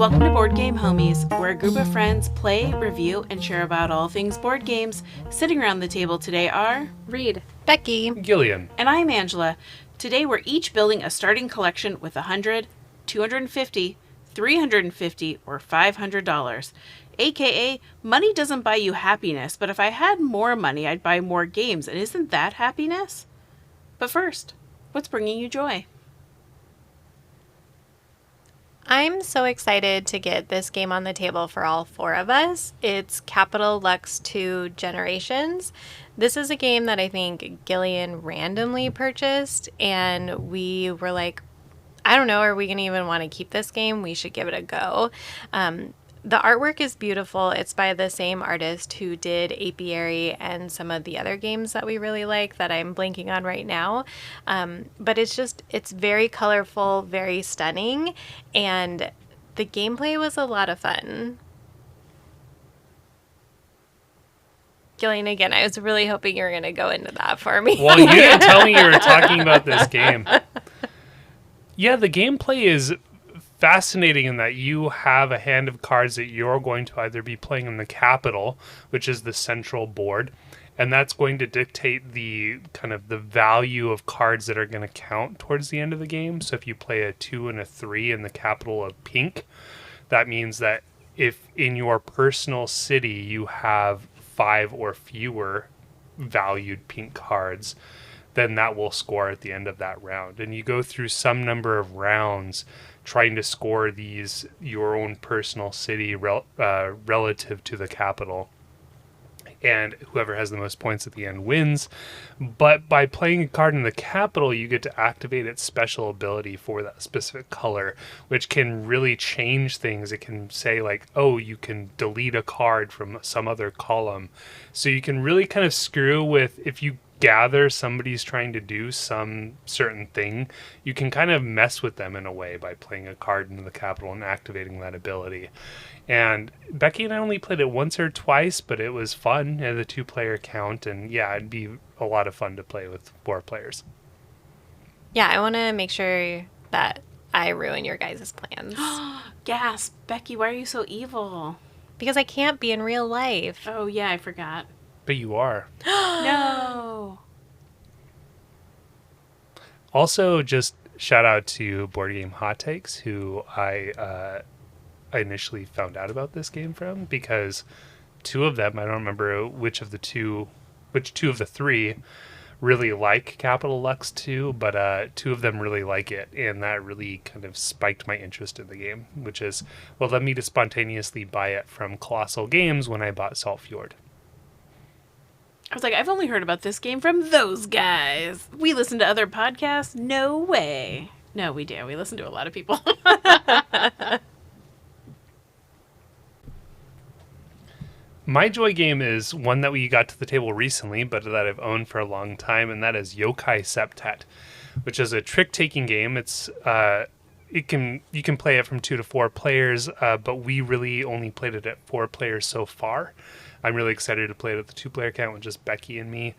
Welcome to Board Game Homies, where a group of friends play, review, and share about all things board games. Sitting around the table today are Reed, Becky, Gillian, and I'm Angela. Today we're each building a starting collection with $100, $250, $350, or $500. AKA, money doesn't buy you happiness, but if I had more money, I'd buy more games, and isn't that happiness? But first, what's bringing you joy? I'm so excited to get this game on the table for all four of us. It's Capital Lux 2 Generations. This is a game that I think Gillian randomly purchased, and we were like, I don't know, are we going to even want to keep this game? We should give it a go. The artwork is beautiful. It's by the same artist who did Apiary and some of the other games that we really like that I'm blanking on right now. But it's very colorful, very stunning, and the gameplay was a lot of fun. Gillian, again, I was really hoping you were going to go into that for me. Well, you didn't tell me you were talking about this game. Yeah, the gameplay is fascinating in that you have a hand of cards that you're going to either be playing in the capital, which is the central board, and that's going to dictate the kind of the value of cards that are going to count towards the end of the game. So if you play a 2 and a 3 in the capital of pink, that means that if in your personal city you have 5 or fewer valued pink cards, then that will score at the end of that round. And you go through some number of rounds trying to score these your own personal city relative to the capital, and whoever has the most points at the end wins. But by playing a card in the capital, you get to activate its special ability for that specific color, which can really change things. It can say like, oh, you can delete a card from some other column, so you can really kind of screw with, if you gather somebody's trying to do some certain thing, you can kind of mess with them in a way by playing a card into the capital and activating that ability. And Becky and I only played it once or twice, but it was fun at the 2-player count, and yeah, it'd be a lot of fun to play with 4 players. Yeah, I want to make sure that I ruin your guys' plans. Gasp! Becky, why are you so evil? Because I can't be in real life. Oh yeah, I forgot. But you are. No! Also, just shout out to Board Game Hot Takes, who I initially found out about this game from, because 2 of them, I don't remember which two of the 3 really like Capital Lux 2, but 2 of them really like it, and that really kind of spiked my interest in the game, which is what led me to spontaneously buy it from Colossal Games when I bought Salt Fjord. I was like, I've only heard about this game from those guys. We listen to other podcasts? No way. No, we do. We listen to a lot of people. My joy game is one that we got to the table recently, but that I've owned for a long time, and that is Yokai Septet, which is a trick-taking game. It's you can play it from 2 to 4 players, but we really only played it at 4 players so far. I'm really excited to play it at the 2-player count with just Becky and me.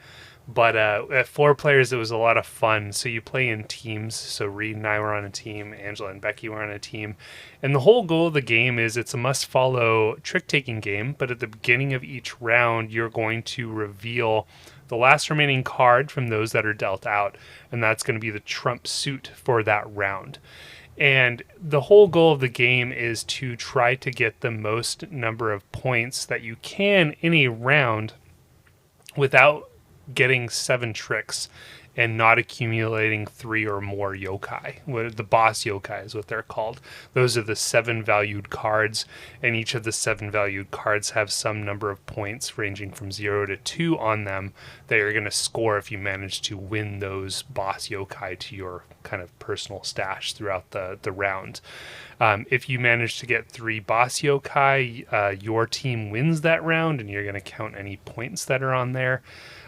But at 4 players, it was a lot of fun. So you play in teams. So Reed and I were on a team. Angela and Becky were on a team. And the whole goal of the game is it's a must-follow trick-taking game. But at the beginning of each round, you're going to reveal the last remaining card from those that are dealt out. And that's going to be the trump suit for that round. And the whole goal of the game is to try to get the most number of points that you can in a round without getting 7 tricks and not accumulating 3 or more yokai. The boss yokai is what they're called. Those are the 7 valued cards, and each of the 7 valued cards have some number of points ranging from 0 to 2 on them that you're going to score if you manage to win those boss yokai to your kind of personal stash throughout the round. If you manage to get 3 boss yokai, your team wins that round, and you're going to count any points that are on there.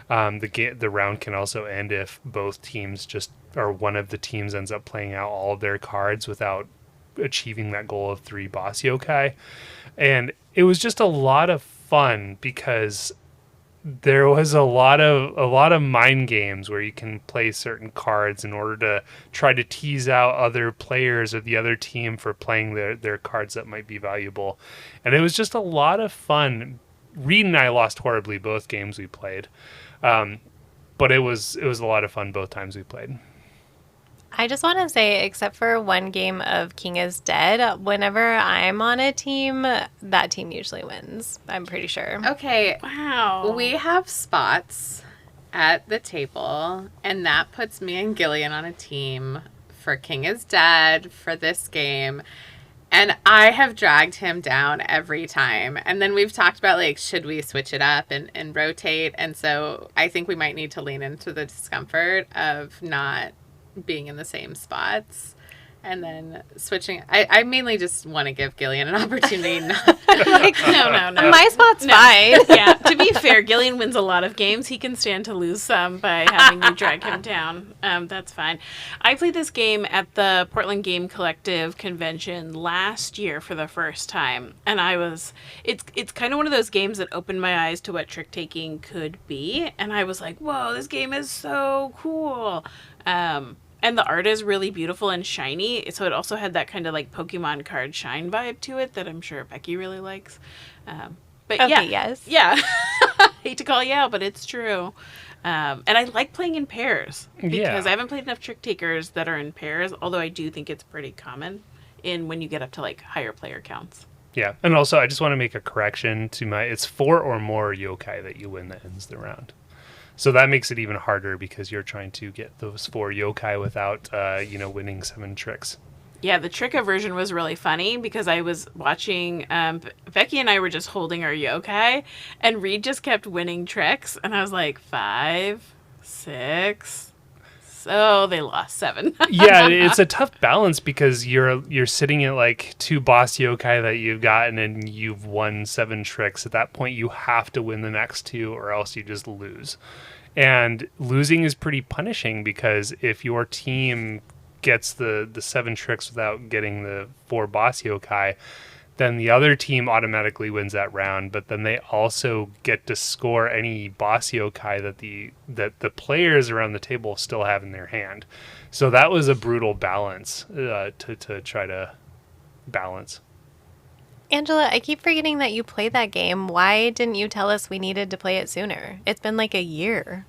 The round can also end if both teams or one of the teams ends up playing out all of their cards without achieving that goal of 3 boss yokai. And it was just a lot of fun because there was a lot of mind games where you can play certain cards in order to try to tease out other players or the other team for playing their cards that might be valuable. And it was just a lot of fun. Reed and I lost horribly both games we played. But it was a lot of fun both times we played. I just want to say, except for one game of King is Dead, whenever I'm on a team, that team usually wins. I'm pretty sure. Okay. Wow. We have spots at the table, and that puts me and Gillian on a team for King is Dead for this game. And I have dragged him down every time. And then we've talked about, like, should we switch it up and rotate? And so I think we might need to lean into the discomfort of not being in the same spots and then switching. I mainly just want to give Gillian an opportunity. No. My spot's fine. Yeah, to be fair, Gillian wins a lot of games. He can stand to lose some by having you drag him down. That's fine. I played this game at the Portland Game Collective convention last year for the first time, and it's kind of one of those games that opened my eyes to what trick taking could be, and I was like, whoa, this game is so cool. And the art is really beautiful and shiny. So it also had that kind of like Pokemon card shine vibe to it that I'm sure Becky really likes. But Okay, yeah. yes. Yeah. Hate to call you out, but it's true. And I like playing in pairs because I haven't played enough trick takers that are in pairs, although I do think it's pretty common when you get up to like higher player counts. Yeah. And also I just want to make a correction to it's 4 or more yokai that you win that ends the round. So that makes it even harder because you're trying to get those 4 yokai without, winning 7 tricks. Yeah, the trick version was really funny because I was watching, Becky and I were just holding our yokai, and Reed just kept winning tricks, and I was like, 5, 6, so they lost 7. Yeah, it's a tough balance because you're sitting at like 2 boss yokai that you've gotten and you've won 7 tricks. At that point, you have to win the next 2 or else you just lose. And losing is pretty punishing because if your team gets the 7 tricks without getting the 4 boss yokai, then the other team automatically wins that round, but then they also get to score any boss yokai that the players around the table still have in their hand. So that was a brutal balance to try to balance. Angela, I keep forgetting that you played that game. Why didn't you tell us we needed to play it sooner? It's been like a year.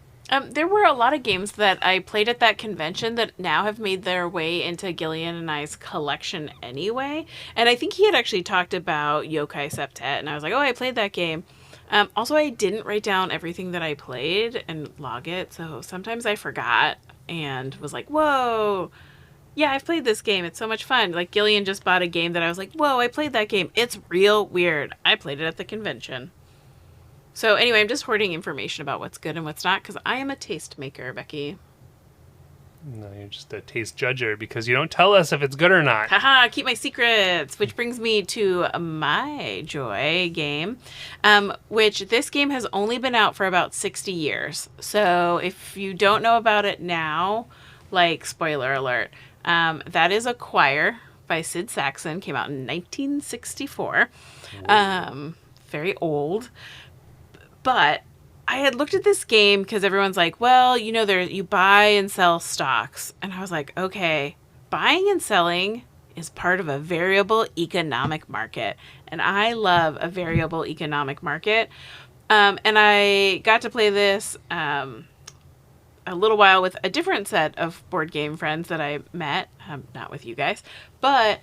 There were a lot of games that I played at that convention that now have made their way into Gillian and I's collection anyway. And I think he had actually talked about Yokai Septet, and I was like, oh, I played that game. Also, I didn't write down everything that I played and log it, so sometimes I forgot and was like, whoa, yeah, I've played this game. It's so much fun. Like, Gillian just bought a game that I was like, whoa, I played that game. It's real weird. I played it at the convention. So anyway, I'm just hoarding information about what's good and what's not because I am a taste maker, Becky. No, you're just a taste judger because you don't tell us if it's good or not. Haha, keep my secrets, which brings me to my joy game, which this game has only been out for about 60 years. So if you don't know about it now, like, spoiler alert, that is Acquire by Sid Saxon, came out in 1964. Very old. But I had looked at this game because everyone's like, well, you buy and sell stocks. And I was like, okay, buying and selling is part of a variable economic market. And I love a variable economic market. And I got to play this a little while with a different set of board game friends that I met. Not with you guys. But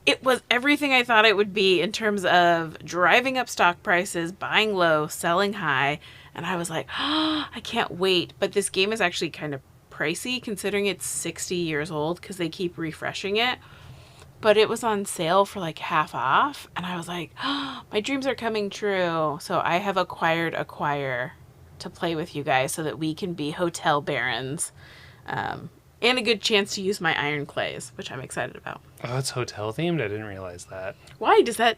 it was everything I thought it would be in terms of driving up stock prices, buying low, selling high. And I was like, oh, I can't wait. But this game is actually kind of pricey considering it's 60 years old because they keep refreshing it. But it was on sale for like half off. And I was like, oh, my dreams are coming true. So I have acquired Acquire to play with you guys so that we can be hotel barons. And a good chance to use my iron clays, which I'm excited about. Oh, it's hotel themed? I didn't realize that. Why? Does that,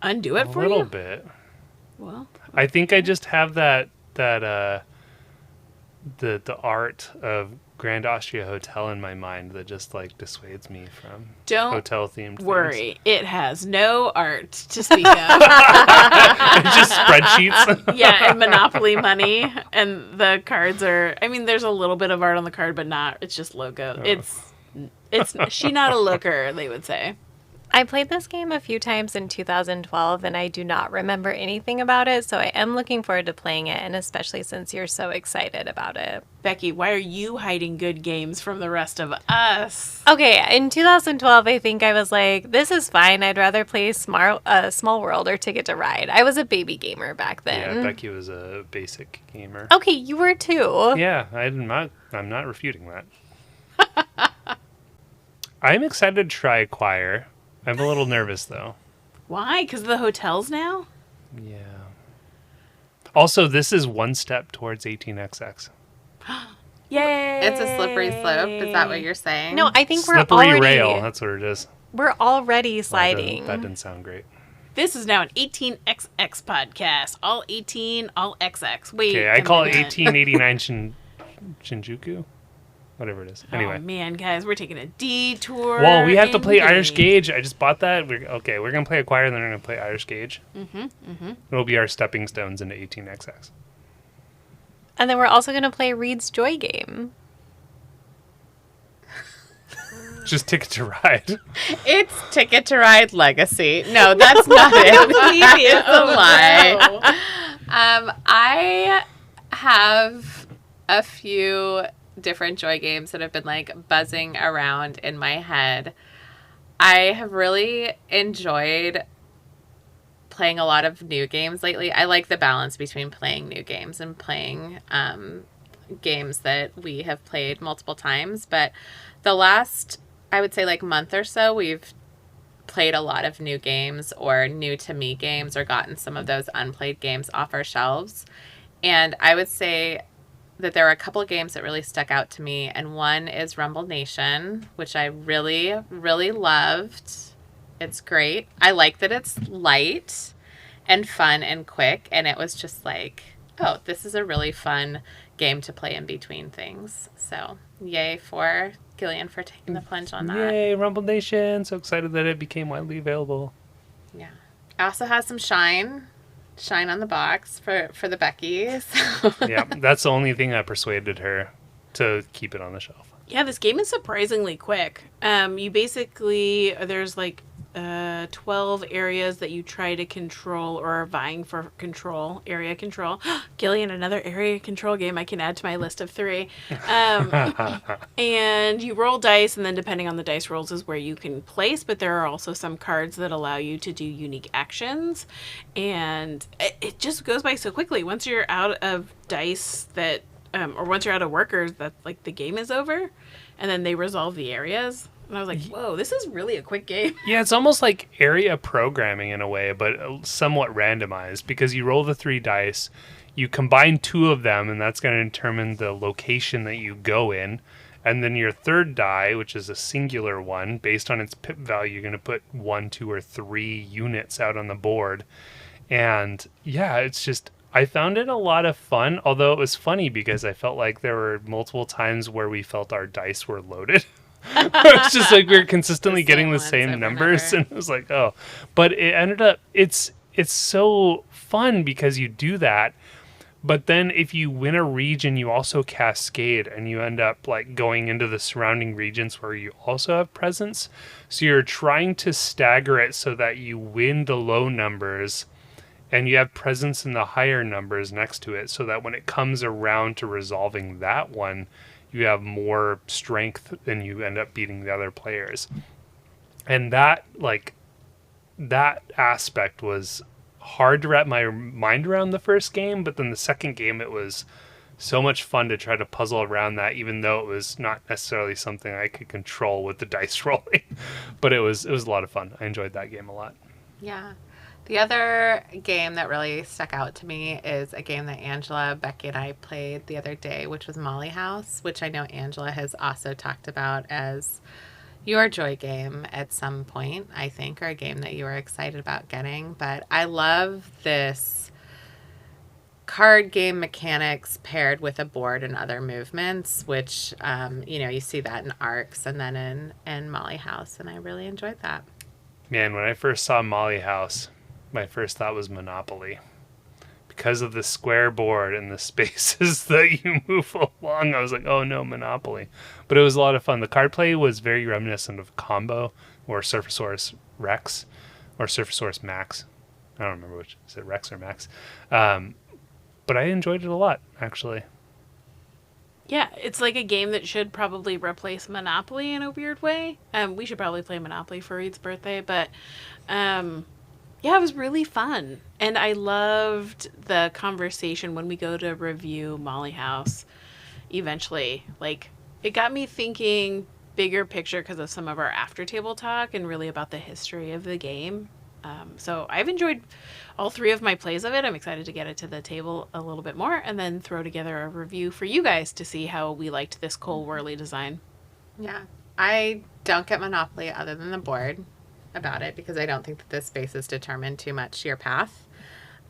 undo it for you? A little bit. Well, I think I just have the art of Grand Austria Hotel in my mind that just like dissuades me from Don't hotel themed worry. It has no art to speak of. It's just spreadsheets. Yeah, and Monopoly money. And the cards are, I mean, there's a little bit of art on the card, but not, it's just logo. It's she not a looker, they would say. I played this game a few times in 2012, and I do not remember anything about it, so I am looking forward to playing it, and especially since you're so excited about it. Becky, why are you hiding good games from the rest of us? Okay, in 2012, I think I was like, this is fine. I'd rather play Small World or Ticket to Ride. I was a baby gamer back then. Yeah, Becky was a basic gamer. Okay, you were too. Yeah, I'm not refuting that. I'm excited to try Acquire. I'm a little nervous, though. Why? Because of the hotels now? Yeah. Also, this is one step towards 18XX. Yay! It's a slippery slope. Is that what you're saying? No, I think Slippery we're already rail, that's what it is. we're already sliding. That didn't sound great. This is now an 18XX podcast. All 18, all XX. Wait. Okay, I call it 1889 Shinjuku? Whatever it is. Anyway. Oh, man, guys, we're taking a detour. Well, we have to play Irish Indeed. Gauge. I just bought that. We're going to play Acquire, then we're going to play Irish Gauge. It'll be our stepping stones into 18XX. And then we're also going to play Reed's Joy Game. Just Ticket to Ride. It's Ticket to Ride Legacy. No, that's not it. It's a lie. I have a few different Joy games that have been like buzzing around in my head. I have really enjoyed playing a lot of new games lately. I like the balance between playing new games and playing games that we have played multiple times. But the last, I would say, like month or so, we've played a lot of new games or new to me games or gotten some of those unplayed games off our shelves. And I would say that there are a couple of games that really stuck out to me, and one is Rumble Nation, which I really, really loved. It's great. I like that it's light and fun and quick, and it was just like, oh, this is a really fun game to play in between things. So, yay for Gillean for taking the plunge on that. Yay, Rumble Nation. So excited that it became widely available. Yeah. It also has some shine on the box for the Becky. So. Yeah, that's the only thing that persuaded her to keep it on the shelf. Yeah, this game is surprisingly quick. You basically, there's like 12 areas that you try to control or are vying for control, area control. Gillean, another area control game I can add to my list of 3. And you roll dice, and then depending on the dice rolls is where you can place, but there are also some cards that allow you to do unique actions. And it just goes by so quickly. Once you're out of dice that, or once you're out of workers, that like the game is over, and then they resolve the areas. And I was like, whoa, this is really a quick game. Yeah, it's almost like area programming in a way, but somewhat randomized, because you roll the 3 dice, you combine 2 of them, and that's going to determine the location that you go in. And then your 3rd die, which is a singular one, based on its pip value, you're going to put 1, 2, or 3 units out on the board. And yeah, it's just, I found it a lot of fun, although it was funny because I felt like there were multiple times where we felt our dice were loaded. It's just like we were consistently getting the same numbers, and it was like, oh. But it ended up, it's so fun because you do that, but then if you win a region, you also cascade, and you end up like going into the surrounding regions where you also have presence. So you're trying to stagger it so that you win the low numbers, and you have presence in the higher numbers next to it, so that when it comes around to resolving that one, you have more strength and you end up beating the other players. And that aspect was hard to wrap my mind around the first game, but then the second game, it was so much fun to try to puzzle around that, even though it was not necessarily something I could control with the dice rolling. But it was a lot of fun. I enjoyed that game a lot. Yeah. The other game that really stuck out to me is a game that Angela, Becky, and I played the other day, which was Molly House, which I know Angela has also talked about as your joy game at some point, I think, or a game that you were excited about getting. But I love this card game mechanics paired with a board and other movements, which, you see that in Arcs and then in Molly House, and I really enjoyed that. Man, when I first saw Molly House, my first thought was Monopoly. Because of the square board and the spaces that you move along, I was like, oh no, Monopoly. But it was a lot of fun. The card play was very reminiscent of Combo or Surfosaurus Rex or Surfosaurus Max. I don't remember which. Is it Rex or Max? But I enjoyed it a lot, actually. Yeah, it's like a game that should probably replace Monopoly in a weird way. We should probably play Monopoly for Reed's birthday, but yeah, it was really fun. And I loved the conversation when we go to review Molly House eventually. Like, it got me thinking bigger picture because of some of our after table talk and really about the history of the game. So I've enjoyed all 3 of my plays of it. I'm excited to get it to the table a little bit more and then throw together a review for you guys to see how we liked this Cole Worley design. Yeah, I don't get Monopoly other than the board about it because I don't think that this space is determined too much your path.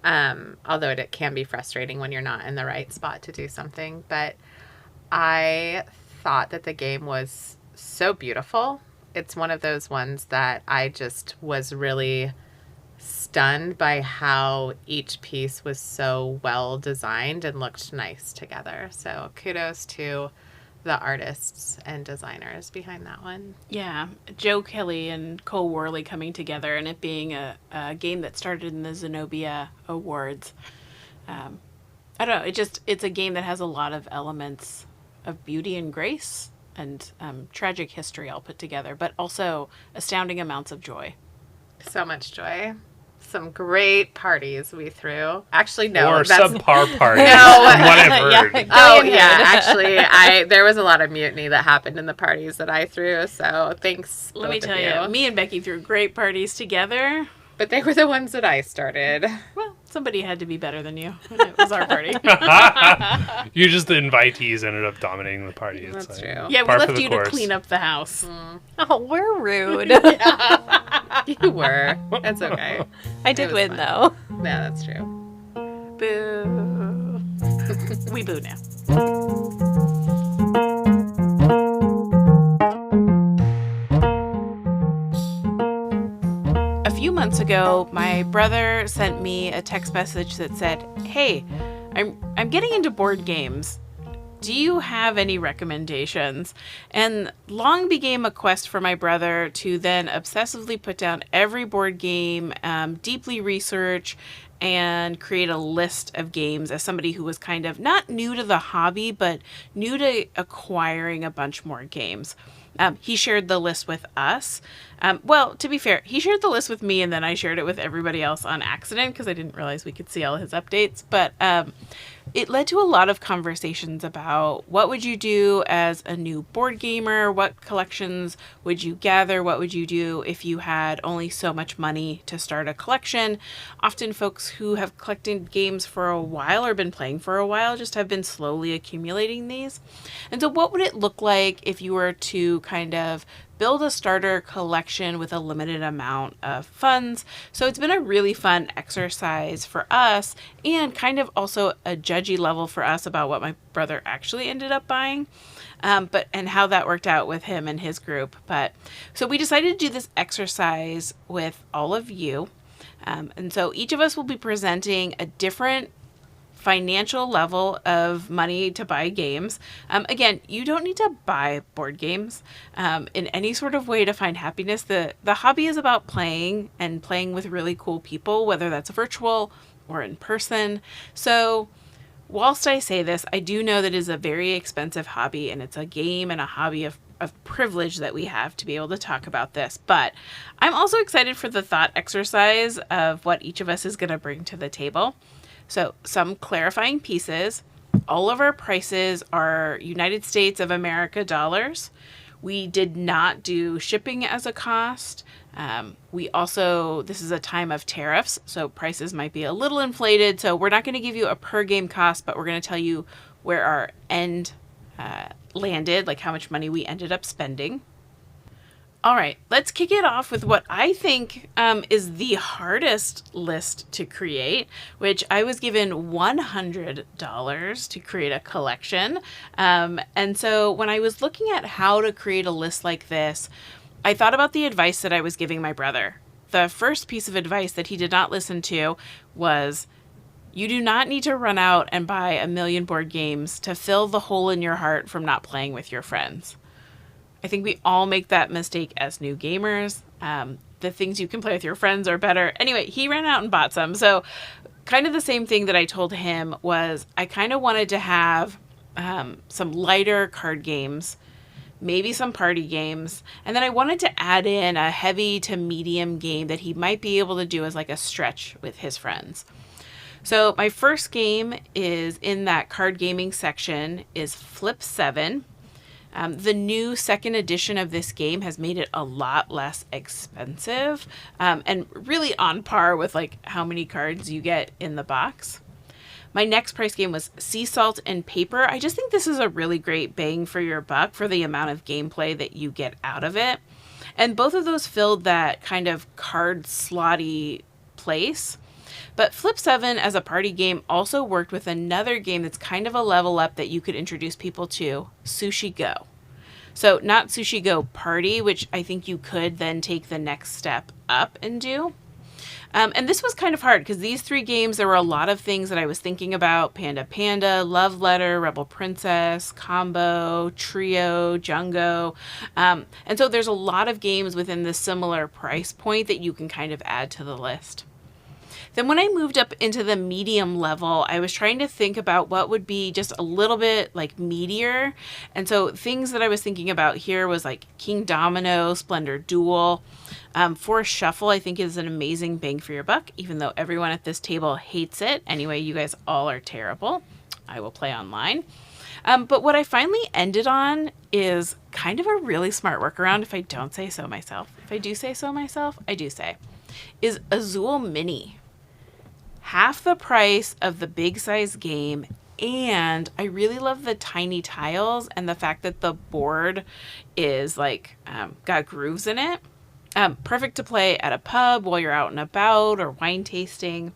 Although it can be frustrating when you're not in the right spot to do something. But I thought that the game was so beautiful. It's one of those ones that I just was really stunned by how each piece was so well designed and looked nice together. So kudos to the artists and designers behind that one. Yeah, Joe Kelly and Cole Worley coming together and it being a game that started in the Zenobia Awards. I don't know, it's a game that has a lot of elements of beauty and grace and tragic history all put together, but also astounding amounts of joy. So much joy. Some great parties we threw. Actually, no. Or subpar parties, No. from what I've heard. Yeah. Oh, Go yeah. ahead. Actually, there was a lot of mutiny that happened in the parties that I threw, so thanks. Let me both of tell you, me and Becky threw great parties together. But they were the ones that I started. Well, somebody had to be better than you. It was our party. You just the invitees ended up dominating the party. It's That's like true. Yeah, we par for left the you course. to clean up the house. Oh, we're rude. You were. It's okay. I did was win, fun. though. Yeah, that's true. Boo. We boo now. A few months ago, my brother sent me a text message that said, "Hey, I'm getting into board games. Do you have any recommendations?" And long became a quest for my brother to then obsessively put down every board game, deeply research, and create a list of games as somebody who was kind of not new to the hobby, but new to acquiring a bunch more games. He shared the list with us. Well, to be fair, he shared the list with me and then I shared it with everybody else on accident because I didn't realize we could see all his updates. But it led to a lot of conversations about what would you do as a new board gamer? What collections would you gather? What would you do if you had only so much money to start a collection? Often folks who have collected games for a while or been playing for a while just have been slowly accumulating these. And so what would it look like if you were to kind of build a starter collection with a limited amount of funds? So it's been a really fun exercise for us and kind of also a judgy level for us about what my brother actually ended up buying. And how that worked out with him and his group. But so we decided to do this exercise with all of you. And so each of us will be presenting a different financial level of money to buy games. Again, you don't need to buy board games in any sort of way to find happiness. The hobby is about playing and playing with really cool people, whether that's virtual or in person. So whilst I say this, I do know that it is a very expensive hobby and it's a game and a hobby of privilege that we have to be able to talk about this. But I'm also excited for the thought exercise of what each of us is going to bring to the table. So some clarifying pieces. All of our prices are United States of America dollars. We did not do shipping as a cost. We also, this is a time of tariffs, so prices might be a little inflated. So we're not going to give you a per game cost, but we're going to tell you where our end landed, like how much money we ended up spending. All right, let's kick it off with what I think is the hardest list to create, which I was given $100 to create a collection. And so when I was looking at how to create a list like this, I thought about the advice that I was giving my brother. The first piece of advice that he did not listen to was, you do not need to run out and buy a million board games to fill the hole in your heart from not playing with your friends. I think we all make that mistake as new gamers. The things you can play with your friends are better. Anyway, he ran out and bought some. So kind of the same thing that I told him was I kind of wanted to have some lighter card games, maybe some party games. And then I wanted to add in a heavy to medium game that he might be able to do as like a stretch with his friends. So my first game is in that card gaming section is Flip 7. The new second edition of this game has made it a lot less expensive and really on par with like how many cards you get in the box. My next price game was Sea Salt and Paper. I just think this is a really great bang for your buck for the amount of gameplay that you get out of it. And both of those filled that kind of card slotty place. But Flip 7 as a party game also worked with another game that's kind of a level up that you could introduce people to, Sushi Go. So not Sushi Go Party, which I think you could then take the next step up and do. And this was kind of hard because these three games, there were a lot of things that I was thinking about. Panda Panda, Love Letter, Rebel Princess, Combo, Trio, Jungo. And so there's a lot of games within this similar price point that you can kind of add to the list. Then when I moved up into the medium level, I was trying to think about what would be just a little bit like meatier. And so things that I was thinking about here was like King Domino, Splendor Duel. Forest Shuffle, I think, is an amazing bang for your buck, even though everyone at this table hates it. Anyway, you guys all are terrible. I will play online. But what I finally ended on is kind of a really smart workaround, if I don't say so myself. If I do say so myself, I do say, is Azul Mini. Half the price of the big size game, and I really love the tiny tiles and the fact that the board is like got grooves in it. Perfect to play at a pub while you're out and about or wine tasting.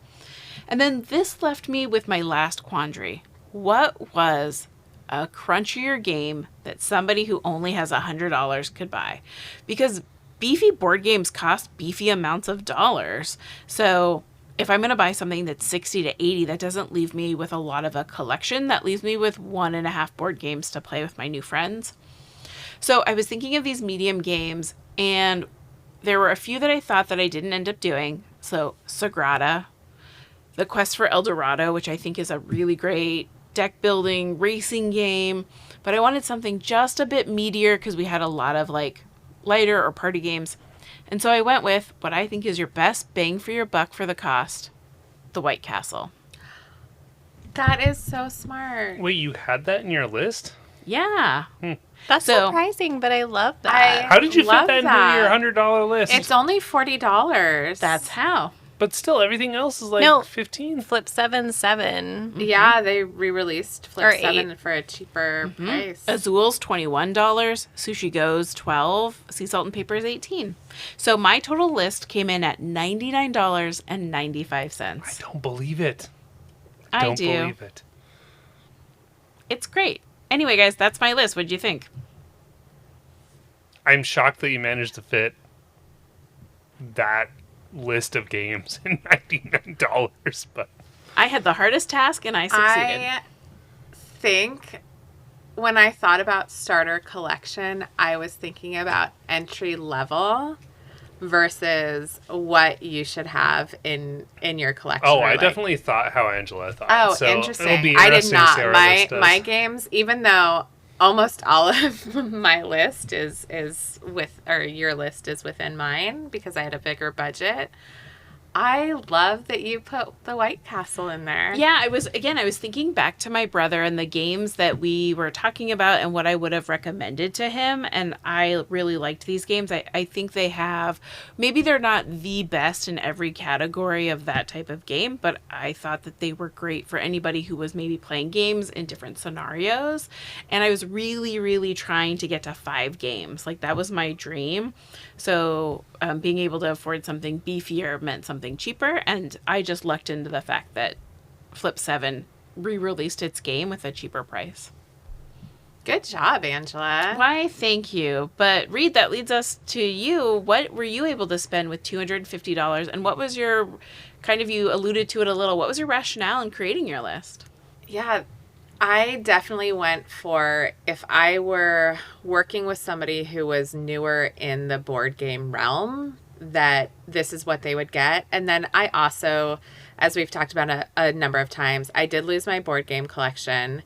And then this left me with my last quandary. What was a crunchier game that somebody who only has $100 could buy? Because beefy board games cost beefy amounts of dollars. So if I'm going to buy something that's 60 to 80, that doesn't leave me with a lot of a collection. That leaves me with 1.5 board games to play with my new friends. So I was thinking of these medium games, and there were a few that I thought that I didn't end up doing. So Sagrada, The Quest for El Dorado, which I think is a really great deck building racing game. But I wanted something just a bit meatier because we had a lot of like lighter or party games. And so I went with what I think is your best bang for your buck for the cost, the White Castle. That is so smart. Wait, you had that in your list? Yeah. That's So- surprising, but I love that. How did you fit love that into that. your $100 list? It's only $40. That's how. But still, everything else is like No. 15. Flip 7. Yeah, they re-released Flip Or 7 8. for a cheaper price. Azul's $21, Sushi Go's $12, Sea Salt and Paper is $18. So my total list came in at $99.95. I don't believe it. I Don't do. believe it. It's great. Anyway, guys, that's my list. What'd you think? I'm shocked that you managed to fit that list of games in $99, but I had the hardest task and I succeeded. I think when I thought about starter collection, I was thinking about entry level versus what you should have in your collection. oh, or I like- definitely thought how Angela thought. Oh, so interesting. It'll be I did interesting to see not. how our list does. My games, even though almost all of my list is with, or your list is within mine because I had a bigger budget. I love that you put the White Castle in there. Yeah, I was thinking back to my brother and the games that we were talking about and what I would have recommended to him. And I really liked these games. I think they have, maybe they're not the best in every category of that type of game, but I thought that they were great for anybody who was maybe playing games in different scenarios. And I was really, really trying to get to 5 games. Like, that was my dream. So being able to afford something beefier meant something cheaper, and I just lucked into the fact that Flip 7 re-released its game with a cheaper price. Good job, Angela. Why, thank you. But Reed, that leads us to you. What were you able to spend with $250, and what was your, kind of, you alluded to it a little, what was your rationale in creating your list? Yeah, I definitely went for, if I were working with somebody who was newer in the board game realm, that this is what they would get. And then I also, as we've talked about a number of times, I did lose my board game collection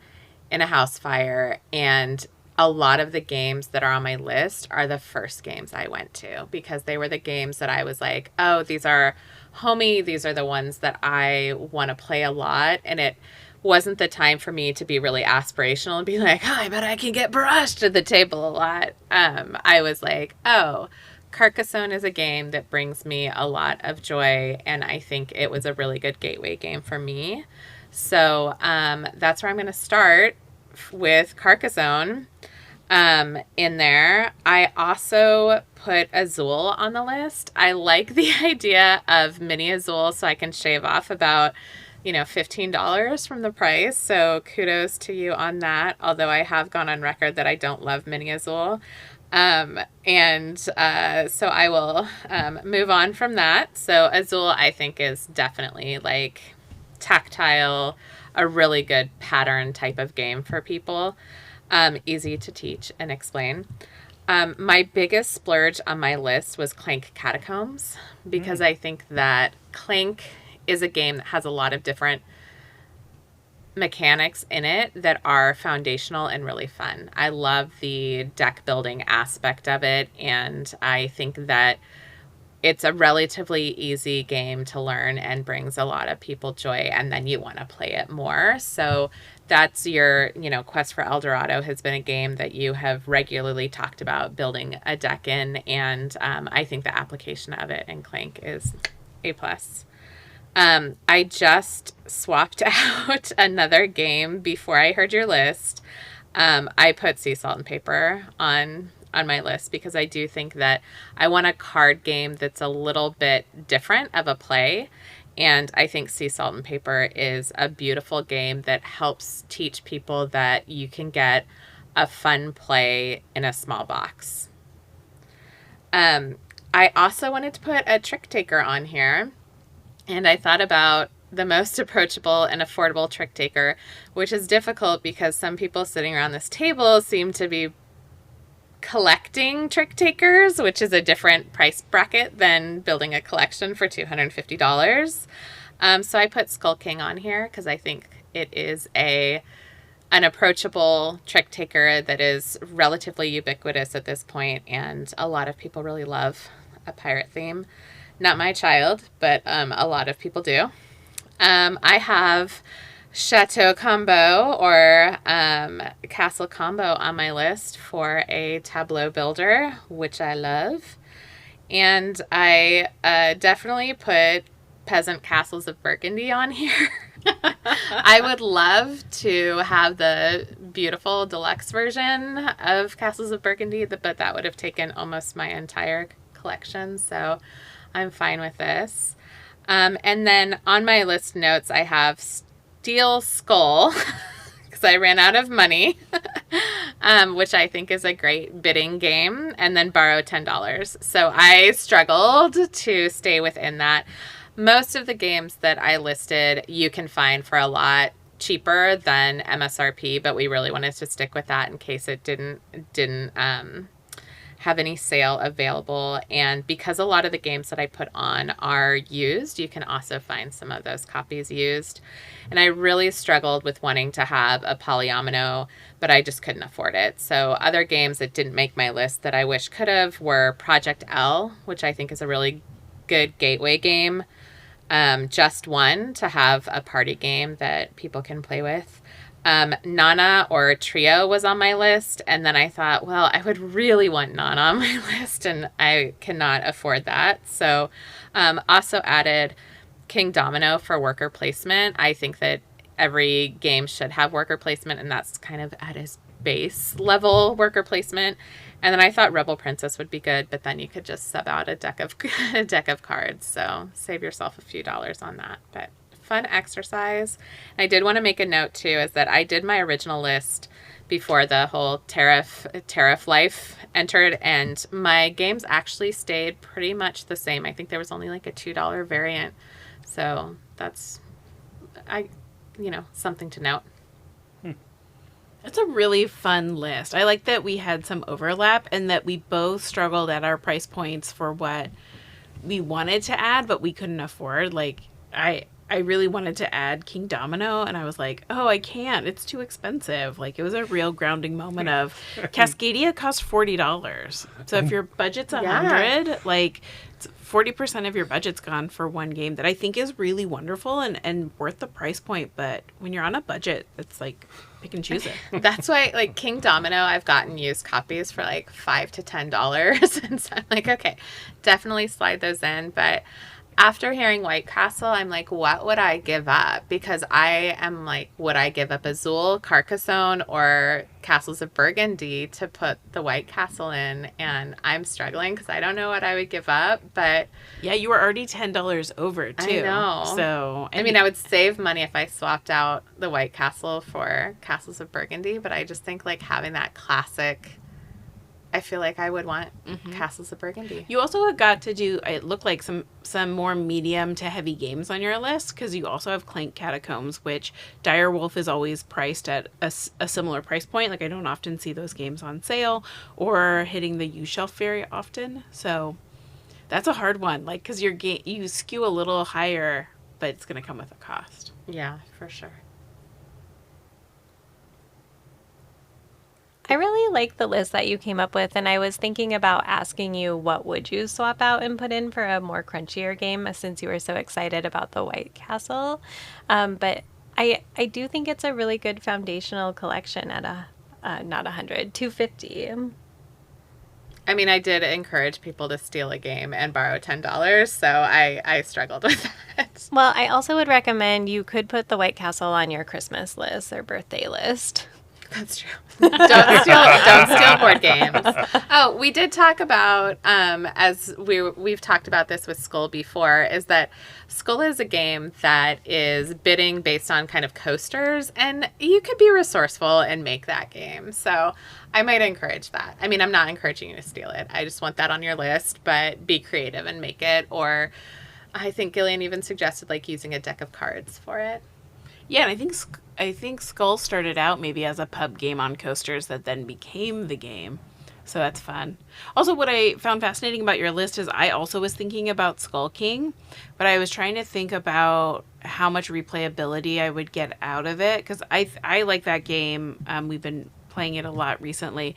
in a house fire. And a lot of the games that are on my list are the first games I went to, because they were the games that I was like, oh, these are homey. These are the ones that I want to play a lot. And it wasn't the time for me to be really aspirational and be like, oh, I bet I can get brushed at the table a lot. I was like, oh, Carcassonne is a game that brings me a lot of joy, and I think it was a really good gateway game for me. So that's where I'm going to start with Carcassonne in there. I also put Azul on the list. I like the idea of mini Azul, so I can shave off about $15 from the price. So kudos to you on that. Although I have gone on record that I don't love mini Azul. So I will move on from that. So Azul, I think, is definitely like tactile, a really good pattern type of game for people. Easy to teach and explain. My biggest splurge on my list was Clank Catacombs, because I think that Clank is a game that has a lot of different mechanics in it that are foundational and really fun. I love the deck building aspect of it, and I think that it's a relatively easy game to learn and brings a lot of people joy, and then you want to play it more. So that's your, Quest for El Dorado has been a game that you have regularly talked about building a deck in, and I think the application of it in Clank is A+. I just swapped out another game before I heard your list. I put Sea Salt and Paper on my list because I do think that I want a card game that's a little bit different of a play. And I think Sea Salt and Paper is a beautiful game that helps teach people that you can get a fun play in a small box. I also wanted to put a Trick Taker on here. And I thought about the most approachable and affordable trick taker, which is difficult because some people sitting around this table seem to be collecting trick takers, which is a different price bracket than building a collection for $250. So I put Skull King on here because I think it is an approachable trick taker that is relatively ubiquitous at this point, and a lot of people really love a pirate theme. Not my child, but a lot of people do. I have Chateau Combo or Castle Combo on my list for a tableau builder, which I love. And I definitely put Peasant Castles of Burgundy on here. I would love to have the beautiful deluxe version of Castles of Burgundy, but that would have taken almost my entire collection, so I'm fine with this. And then on my list notes, I have Steel Skull, because I ran out of money, which I think is a great bidding game, and then Borrow $10. So I struggled to stay within that. Most of the games that I listed, you can find for a lot cheaper than MSRP, but we really wanted to stick with that in case it didn't have any sale available. And because a lot of the games that I put on are used, you can also find some of those copies used. And I really struggled with wanting to have a Polyomino, but I just couldn't afford it. So other games that didn't make my list that I wish could have were Project L, which I think is a really good gateway game. Just One to have a party game that people can play with. Nana or Trio was on my list, and then I thought, well, I would really want Nana on my list, and I cannot afford that. So also added King Domino for worker placement. I think that every game should have worker placement, and that's kind of at its base level worker placement. And then I thought Rebel Princess would be good, but then you could just sub out a deck of cards. So save yourself a few dollars on that. But fun exercise. I did want to make a note too, is that I did my original list before the whole tariff life entered, and my games actually stayed pretty much the same. I think there was only like a $2 variant. So that's something to note. It's a really fun list. I like that we had some overlap and that we both struggled at our price points for what we wanted to add, but we couldn't afford. Like, I really wanted to add King Domino, and I was like, oh, I can't. It's too expensive. Like, it was a real grounding moment of Cascadia costs $40. So if your budget's $100, like 40% of your budget's gone for one game that I think is really wonderful and worth the price point. But when you're on a budget, it's like pick and choose it. That's why, like, King Domino, I've gotten used copies for like $5 to $10. And so I'm like, okay, definitely slide those in. But after hearing White Castle, I'm like, what would I give up? Because I am like, would I give up Azul, Carcassonne, or Castles of Burgundy to put the White Castle in? And I'm struggling because I don't know what I would give up. But yeah, you were already $10 over too. I know. So I mean, I would save money if I swapped out the White Castle for Castles of Burgundy. But I just think like having that classic, I feel like I would want Castles of Burgundy. You also got to do, it looked like some more medium to heavy games on your list, because you also have Clank Catacombs, which Dire Wolf is always priced at a similar price point. Like, I don't often see those games on sale or hitting the U-shelf very often. So that's a hard one, like, because you skew a little higher, but it's going to come with a cost. Yeah, for sure. I really like the list that you came up with, and I was thinking about asking you what would you swap out and put in for a more crunchier game, since you were so excited about the White Castle. But I do think it's a really good foundational collection at not 100, 250. I mean, I did encourage people to steal a game and borrow $10, so I struggled with that. Well, I also would recommend you could put the White Castle on your Christmas list or birthday list. That's true. Don't steal board games. Oh, we did talk about, as we've talked about this with Skull before, is that Skull is a game that is bidding based on kind of coasters, and you could be resourceful and make that game. So I might encourage that. I mean, I'm not encouraging you to steal it. I just want that on your list, but be creative and make it. Or I think Gillean even suggested like using a deck of cards for it. Yeah, and I think Skull started out maybe as a pub game on coasters that then became the game. So that's fun. Also, what I found fascinating about your list is I also was thinking about Skull King, but I was trying to think about how much replayability I would get out of it, because I like that game. We've been playing it a lot recently,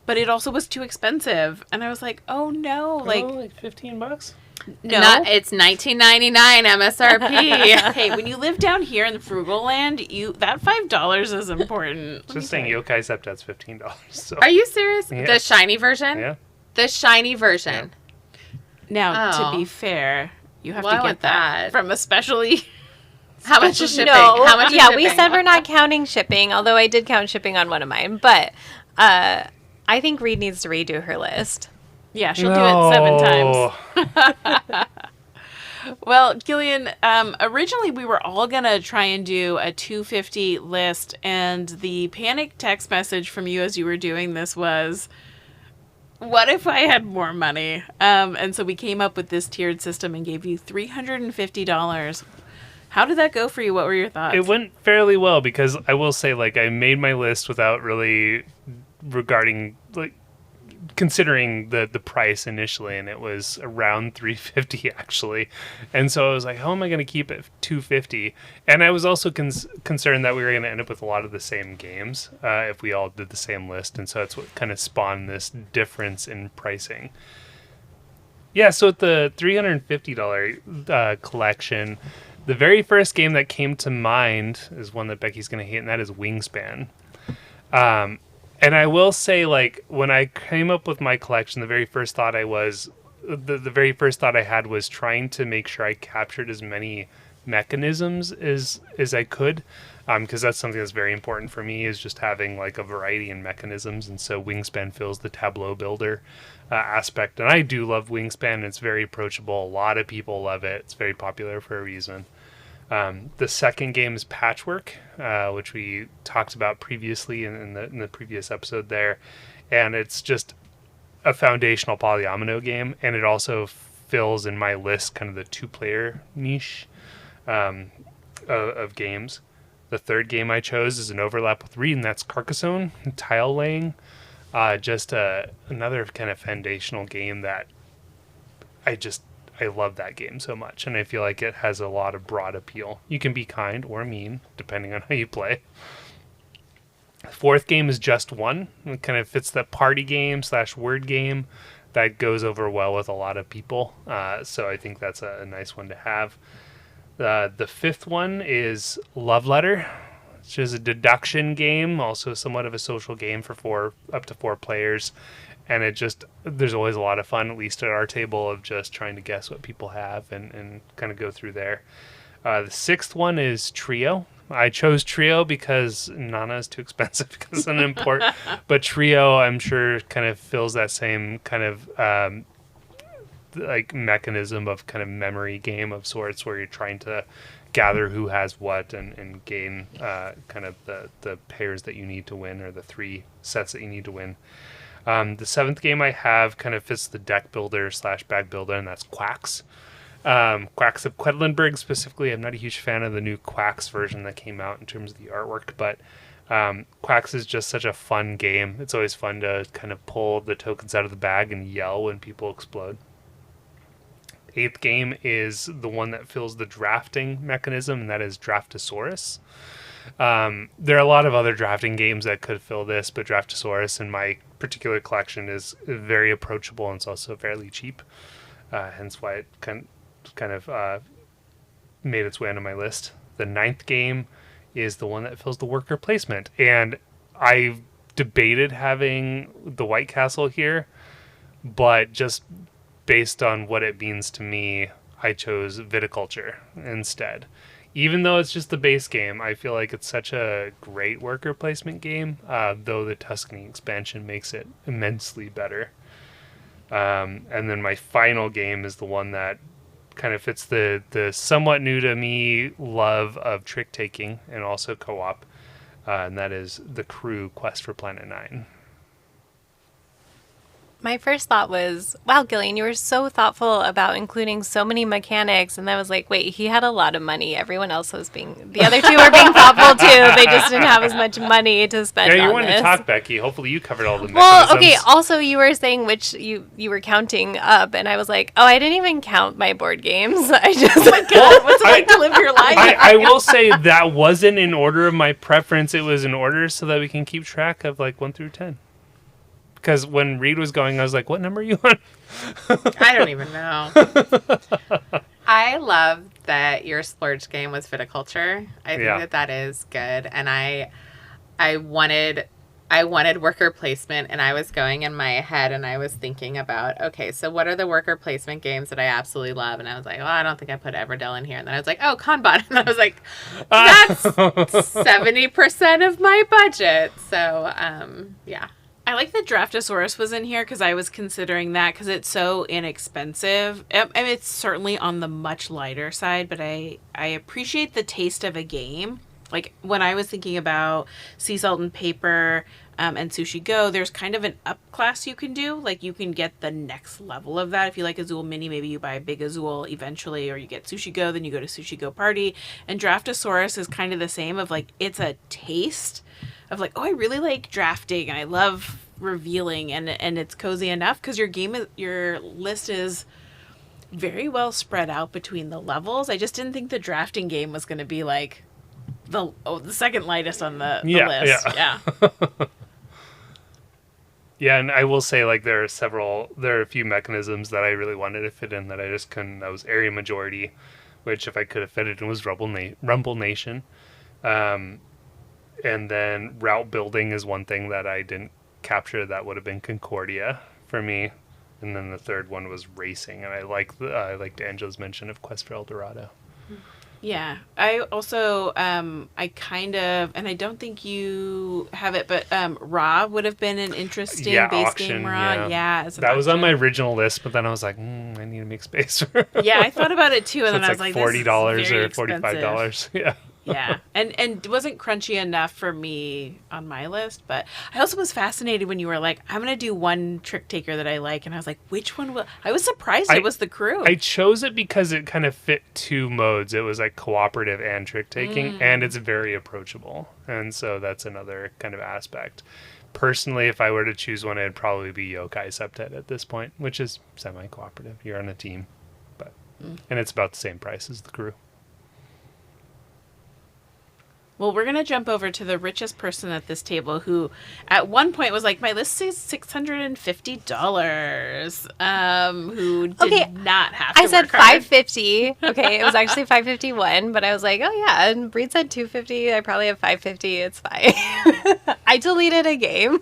but it also was too expensive, and I was like, oh no, like $15. no, it's $19.99 MSRP. Hey, when you live down here in the frugal land, that $5 is important. Just saying, Yokai Septet's $15. So. Are you serious? Yeah. The shiny version? Yeah. The shiny version. Yeah. Now, to be fair, you have Well, to I get want that that. from a specially. How much is shipping? No, How much is yeah, we shipping? said we're not counting shipping, although I did count shipping on one of mine. But I think Reed needs to redo her list. Yeah, she'll do it 7 times. Well, Gillean, originally we were all going to try and do a 250 list, and the panic text message from you as you were doing this was, what if I had more money? And so we came up with this tiered system and gave you $350. How did that go for you? What were your thoughts? It went fairly well, because I will say, like, I made my list without really considering the price initially, and it was around $350 actually. And so I was like, how am I going to keep it $250? And I was also concerned that we were going to end up with a lot of the same games if we all did the same list. And so that's what kind of spawned this difference in pricing. Yeah, so at the $350 collection, the very first game that came to mind is one that Becky's going to hate, and that is Wingspan. And I will say, like, when I came up with my collection, the very first thought I had was trying to make sure I captured as many mechanisms as I could, because that's something that's very important for me, is just having like a variety in mechanisms. And so Wingspan fills the tableau builder aspect, and I do love Wingspan. It's very approachable. A lot of people love it. It's very popular for a reason. The second game is Patchwork, which we talked about previously in the previous episode there, and it's just a foundational polyomino game, and it also fills in my list kind of the 2-player niche of games. The third game I chose is an overlap with Reed, and that's Carcassonne, tile laying. Just another kind of foundational game that I love that game so much, and I feel like it has a lot of broad appeal. You can be kind or mean, depending on how you play. The fourth game is Just One. It kind of fits the party game / word game that goes over well with a lot of people. So I think that's a nice one to have. The fifth one is Love Letter, which is a deduction game, also somewhat of a social game for up to 4 players. And there's always a lot of fun, at least at our table, of just trying to guess what people have and kind of go through there. The sixth one is Trio. I chose Trio because Nana is too expensive because it's an import. But Trio, I'm sure, kind of fills that same kind of like mechanism of kind of memory game of sorts, where you're trying to gather who has what and gain kind of the pairs that you need to win, or the 3 sets that you need to win. The seventh game I have kind of fits the deck builder / bag builder, and that's Quacks. Quacks of Quedlinburg specifically. I'm not a huge fan of the new Quacks version that came out in terms of the artwork, but Quacks is just such a fun game. It's always fun to kind of pull the tokens out of the bag and yell when people explode. Eighth game is the one that fills the drafting mechanism, and that is Draftosaurus. There are a lot of other drafting games that could fill this, but Draftosaurus in my particular collection is very approachable, and it's also fairly cheap. Hence why it kind of made its way onto my list. The ninth game is the one that fills the worker placement, and I debated having the White Castle here, but just based on what it means to me, I chose Viticulture instead. Even though it's just the base game, I feel like it's such a great worker placement game, though the Tuscany expansion makes it immensely better. And then my final game is the one that kind of fits the somewhat new to me love of trick-taking and also co-op, and that is The Crew Quest for Planet 9. My first thought was, wow, Gillian, you were so thoughtful about including so many mechanics. And I was like, wait, he had a lot of money. Everyone else the other two were being thoughtful too. They just didn't have as much money to spend on this. Yeah, you wanted to talk, Becky. Hopefully you covered all the mechanisms. Well, okay, also you were saying which you were counting up. And I was like, oh, I didn't even count my board games. I just, Oh my God, what's it like to live your life? I will say that wasn't in order of my preference. It was in order so that we can keep track of like 1 through 10. Because when Reed was going, I was like, what number are you on? I don't even know. I love that your splurge game was Viticulture. I think that is good. And I wanted worker placement, and I was going in my head and I was thinking about, okay, so what are the worker placement games that I absolutely love? And I was like, I don't think I put Everdell in here. And then I was like, oh, Kanban. And I was like, that's 70% of my budget. So, yeah. I like that Draftosaurus was in here because I was considering that because it's so inexpensive. I mean, it's certainly on the much lighter side, but I appreciate the taste of a game. Like when I was thinking about Sea Salt and Paper and Sushi Go, there's kind of an up class you can do. Like you can get the next level of that. If you like Azul Mini, maybe you buy a big Azul eventually, or you get Sushi Go, then you go to Sushi Go Party. And Draftosaurus is kind of the same of like, it's a taste of like, oh, I really like drafting and I love revealing, and it's cozy enough because your list is very well spread out between the levels. I just didn't think the drafting game was going to be like the second lightest on the list. Yeah. Yeah, and I will say, like, there are a few mechanisms that I really wanted to fit in that I just couldn't. That was area majority, which if I could have fit it in was Rumble Nation. And then route building is one thing that I didn't capture. That would have been Concordia for me. And then the third one was racing, and I liked Angela's mention of Quest for El Dorado. Yeah, I also, I kind of, and I don't think you have it, but Raw would have been an interesting base auction, game. Raw, as an that was on auction. my original list, but then I was like, I need to make space for. Yeah, I thought about it too, and So then I was it's like, $40 this is very or $45. Yeah. Yeah, and it wasn't crunchy enough for me on my list, but I also was fascinated when you were like, I'm going to do one trick taker that I like, and I was like, which one will... I was surprised it was the crew. I chose it because it kind of fit two modes. It was like cooperative and trick taking, and it's very approachable, and so that's another kind of aspect. Personally, if I were to choose one, it'd probably be Yokai Septet at this point, which is semi-cooperative. You're on a team, but and it's about the same price as the crew. Well, we're going to jump over to the richest person at this table who at one point was like, my list is $650, who did not have to I said work hard. $550. Okay, it was actually $551, but I was like, oh yeah, and Breed said $250. I probably have $550. It's fine. I deleted a game.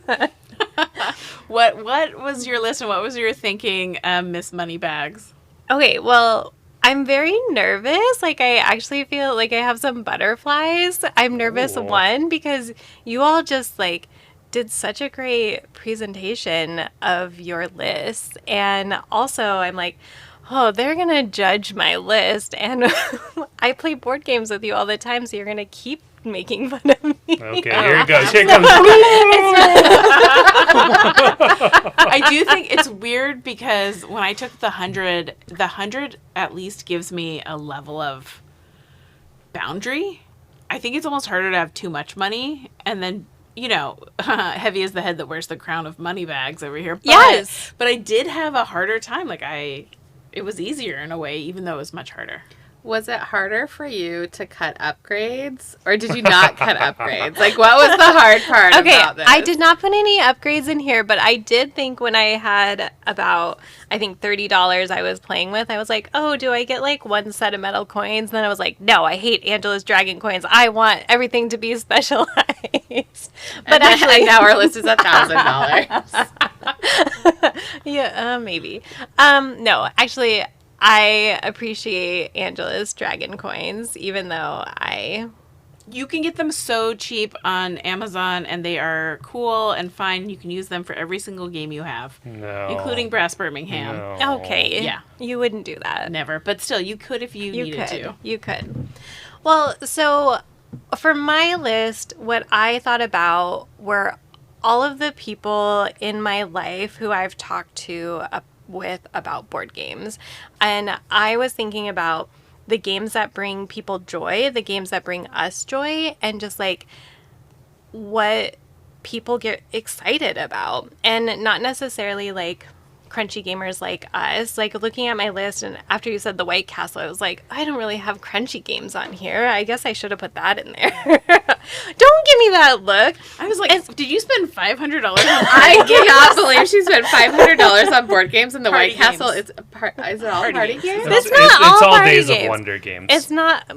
What was your list and what was your thinking, Miss Moneybags? Okay, well, I'm very nervous. Like, I actually feel like I have some butterflies. I'm nervous, one, because you all just, like, did such a great presentation of your list. And also, I'm like, oh, they're going to judge my list. And I play board games with you all the time, so you're going to keep making fun of me. Okay, here it goes. Here comes. I do think it's weird because when I took the 100 at least gives me a level of boundary. I think it's almost harder to have too much money and then, heavy is the head that wears the crown of money bags over here. But I did have a harder time. It was easier in a way, even though it was much harder. Was it harder for you to cut upgrades, or did you not cut upgrades? Like, what was the hard part about this? I did not put any upgrades in here, but I did think when I had about, I think, $30 I was playing with, I was like, oh, do I get, like, one set of metal coins? And then I was like, no, I hate Angela's Dragon coins. I want everything to be specialized. But and now our list is $1,000. Yeah, maybe. No, actually, I appreciate Angela's Dragon coins, even though You can get them so cheap on Amazon, and they are cool and fine. You can use them for every single game you have, including Brass Birmingham. No. Okay. Yeah. You wouldn't do that. Never. But still, you could if you needed to. You could. Well, so for my list, what I thought about were all of the people in my life who I've talked to with about board games. And I was thinking about the games that bring people joy, the games that bring us joy, and just like what people get excited about. And not necessarily like crunchy gamers like us. Like, looking at my list, and after you said the White Castle, I was like, I don't really have crunchy games on here. I guess I should have put that in there. Don't give me that look. I was like, did you spend $500 on I cannot believe she spent $500 on board games in the White Castle. Is it all party games? It's not all It's all party Days games. of Wonder games. It's not,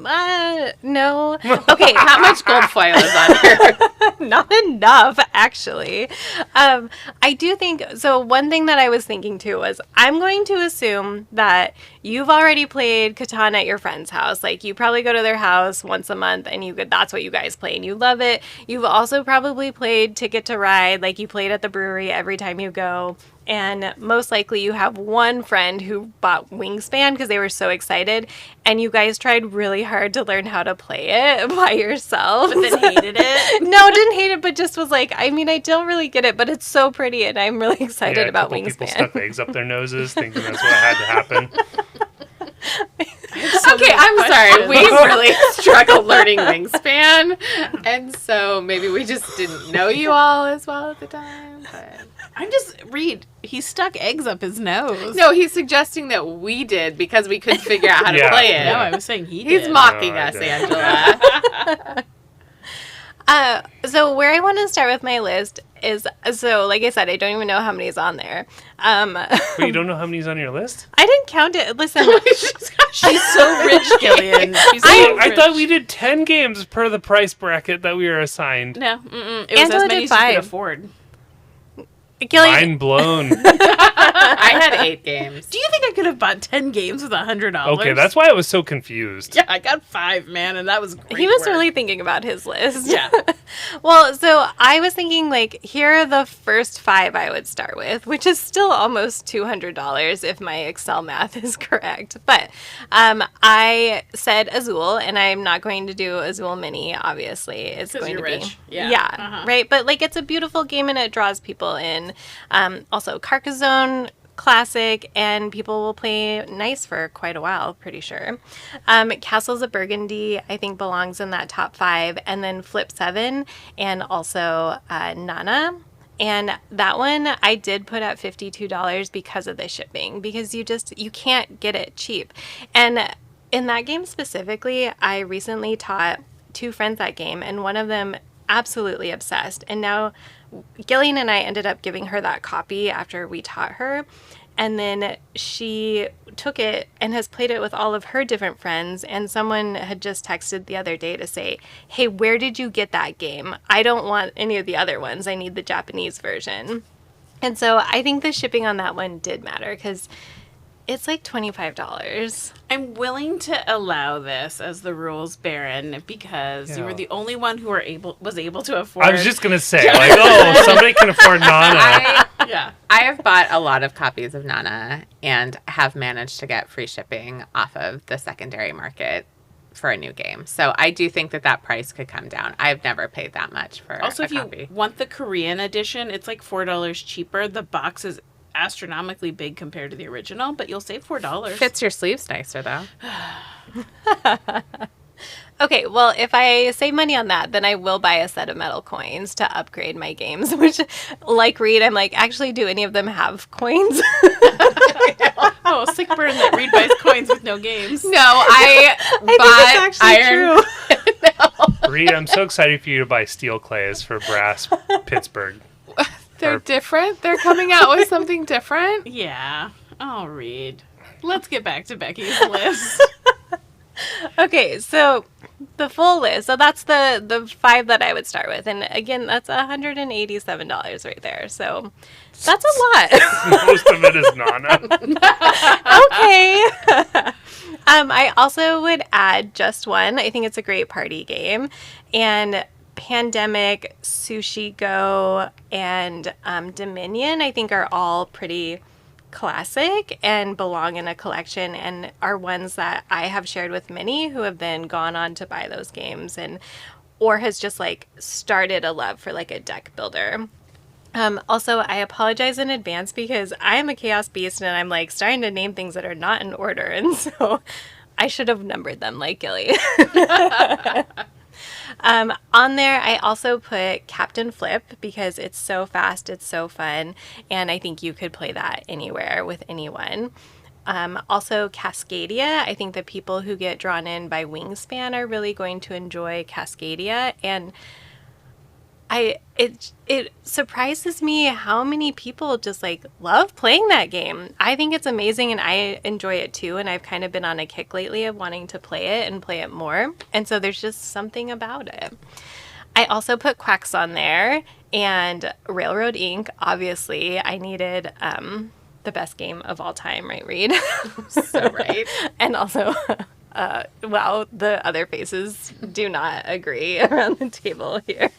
no. Okay, How much gold foil is on here? not enough, actually. I do think, so one thing that I was thinking too was, I'm going to assume that you've already played Catan at your friend's house. Like, you probably go to their house once a month and that's what you guys play and you love it. You've also probably played Ticket to Ride, like you played at the brewery every time you go. And most likely you have one friend who bought Wingspan because they were so excited, and you guys tried really hard to learn how to play it by yourself. But then hated it? No, didn't hate it, but just was like, I mean, I don't really get it, but it's so pretty, and I'm really excited about Wingspan. People Wingspan. stuck eggs up their noses thinking that's what had to happen. Okay, I'm sorry. We really struggled learning Wingspan, and so maybe we just didn't know you all as well at the time. But he stuck eggs up his nose. no, he's suggesting that we did because we couldn't figure out how to play it. No, I was saying he He's did. mocking No, I us, didn't. Angela. So where I want to start with my list, so, like I said, I don't even know how many's on there. But you don't know how many's on your list? I didn't count it. Listen, She's so rich, Gillian. She's so I rich. thought we did 10 games per the price bracket that we were assigned. No, it was Angela as many did as you could 5. afford. Gillian, Mind blown. I had 8 games. Do you think I could have bought 10 games with $100? Okay, that's why I was so confused. Yeah, I got 5, man, and that was great. he was work. really thinking about his list. Yeah. Well, so I was thinking, like, here are the first 5 I would start with, which is still almost $200 if my Excel math is correct. But I said Azul, and I'm not going to do Azul Mini, obviously. It's 'Cause going you're to rich. be. Yeah. Yeah, Uh-huh. right? But, like, it's a beautiful game, and it draws people in. Also, Carcassonne, classic, and people will play nice for quite a while, pretty sure. Castles of Burgundy, I think, belongs in that top 5, and then Flip 7, and also Nana. And that one I did put at $52 because of the shipping, because you can't get it cheap. And in that game specifically, I recently taught 2 friends that game, and one of them absolutely obsessed. And now Gillian and I ended up giving her that copy after we taught her. And then she took it and has played it with all of her different friends. And someone had just texted the other day to say, hey, where did you get that game? I don't want any of the other ones. I need the Japanese version. And so I think the shipping on that one did matter because it's like $25. I'm willing to allow this as the rules, Baron, because you Yeah. were the only one who was able to afford. I was just going to say, like, oh, somebody can afford Nana. yeah. I have bought a lot of copies of Nana and have managed to get free shipping off of the secondary market for a new game. So I do think that price could come down. I've never paid that much for Also, a if copy. you want the Korean edition, it's like $4 cheaper. The box is astronomically big compared to the original, but you'll save $4. Fits your sleeves nicer, though. Okay, well, if I save money on that, then I will buy a set of metal coins to upgrade my games, which, like Reed, I'm like, actually, do any of them have coins? Oh, sick burn that Reed buys coins with no games. No, I bought think it's actually iron. Reed, I'm so excited for you to buy steel clays for Brass Pittsburgh. They're different. They're coming out with something different. Yeah. Oh, Reed. Let's get back to Becky's list. Okay, so the full list. So that's the 5 that I would start with. And again, that's $187 right there. So that's a lot. Most of it is Nana. Okay. I also would add Just One. I think it's a great party game. And Pandemic, Sushi Go, and Dominion, I think, are all pretty classic and belong in a collection and are ones that I have shared with many who have then gone on to buy those games and or has just like started a love for like a deck builder. Also, I apologize in advance because I'm a chaos beast and I'm like starting to name things that are not in order, and so I should have numbered them like Gilly. On there, I also put Captain Flip because it's so fast, it's so fun, and I think you could play that anywhere with anyone. Also, Cascadia. I think the people who get drawn in by Wingspan are really going to enjoy Cascadia, and it surprises me how many people just like love playing that game. I think it's amazing and I enjoy it too, and I've kind of been on a kick lately of wanting to play it and play it more, and so there's just something about it. I also put Quacks on there and Railroad Inc. Obviously, I needed the best game of all time, right, Reed? So right. And also well, the other faces do not agree around the table here.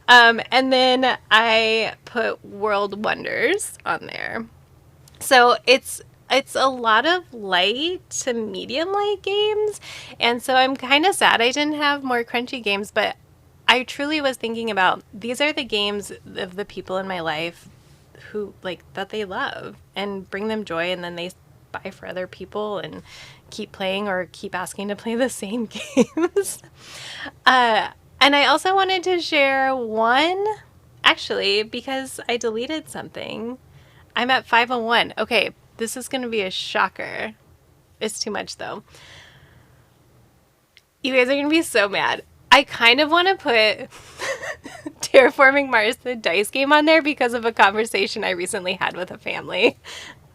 And then I put World Wonders on there. So it's a lot of light to medium light games. And so I'm kind of sad I didn't have more crunchy games, but I truly was thinking about these are the games of the people in my life who like that they love and bring them joy, and then they buy for other people and keep playing or keep asking to play the same games. And I also wanted to share one, actually, because I deleted something. I'm at 501. Okay, this is going to be a shocker. It's too much, though. You guys are going to be so mad. I kind of want to put Terraforming Mars, the dice game on there because of a conversation I recently had with a family.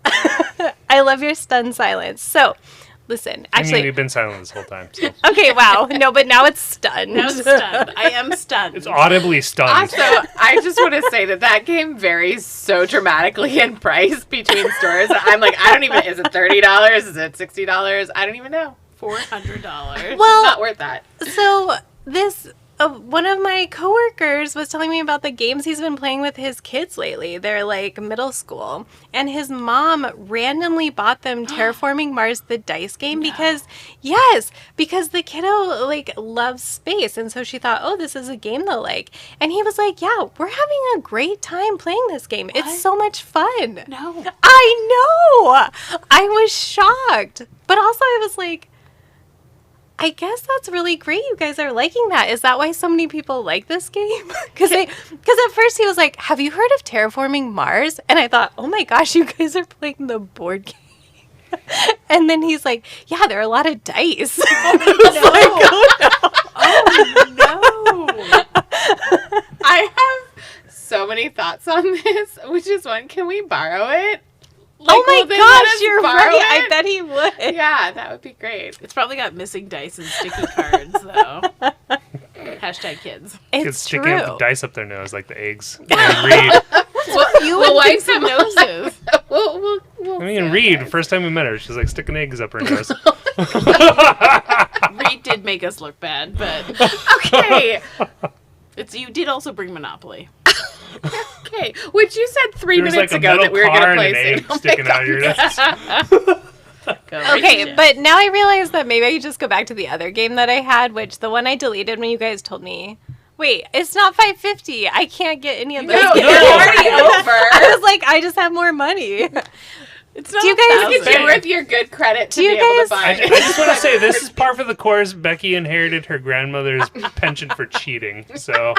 I love your stunned silence. So, listen, I mean, actually, we've been silent this whole time. So. okay, wow. No, but now it's stunned. Now it's stunned. I am stunned. It's audibly stunned. Also, I just want to say that game varies so dramatically in price between stores. I'm like, I don't even, is it $30? Is it $60? I don't even know. $400. Well, Not worth that. so this one of my coworkers was telling me about the games he's been playing with his kids lately. They're like middle school, and his mom randomly bought them Terraforming Mars, the dice game, because the kiddo like loves space, and so she thought, oh, this is a game they'll like. And he was like, yeah, we're having a great time playing this game. What? It's so much fun. No. I know. I was shocked, but also I was like, I guess that's really great. You guys are liking that. Is that why so many people like this game? Because at first he was like, have you heard of Terraforming Mars? And I thought, oh my gosh, you guys are playing the board game. And then he's like, yeah, there are a lot of dice. Oh, no. I have so many thoughts on this, which is one, can we borrow it? Oh my will they let us gosh, you're borrow right. I it? bet he would. Yeah, that would be great. It's probably got missing dice and sticky cards, though. Hashtag kids. Kids It's sticking true. up the dice up their nose like the eggs. And read. You We'll would wipe think some them off. noses. We'll I mean, Reed, first time we met her, she's like sticking eggs up her nose. Reed did make us look bad, but Okay. you did also bring Monopoly. Okay. Which you said 3 There's minutes like a ago metal that we were car going to and play. an egg Oh my sticking out of your God. nose. Go right Okay, to but now I realize that maybe I could just go back to the other game that I had, which the one I deleted when you guys told me, wait, it's not $5.50. I can't get any of those. No, games. it's already over. I was like, I just have more money. It's not Do you guys- Look at you with your good credit to Do be you able guys- to buy I it. just want to say this is par for the course. Becky inherited her grandmother's penchant for cheating. So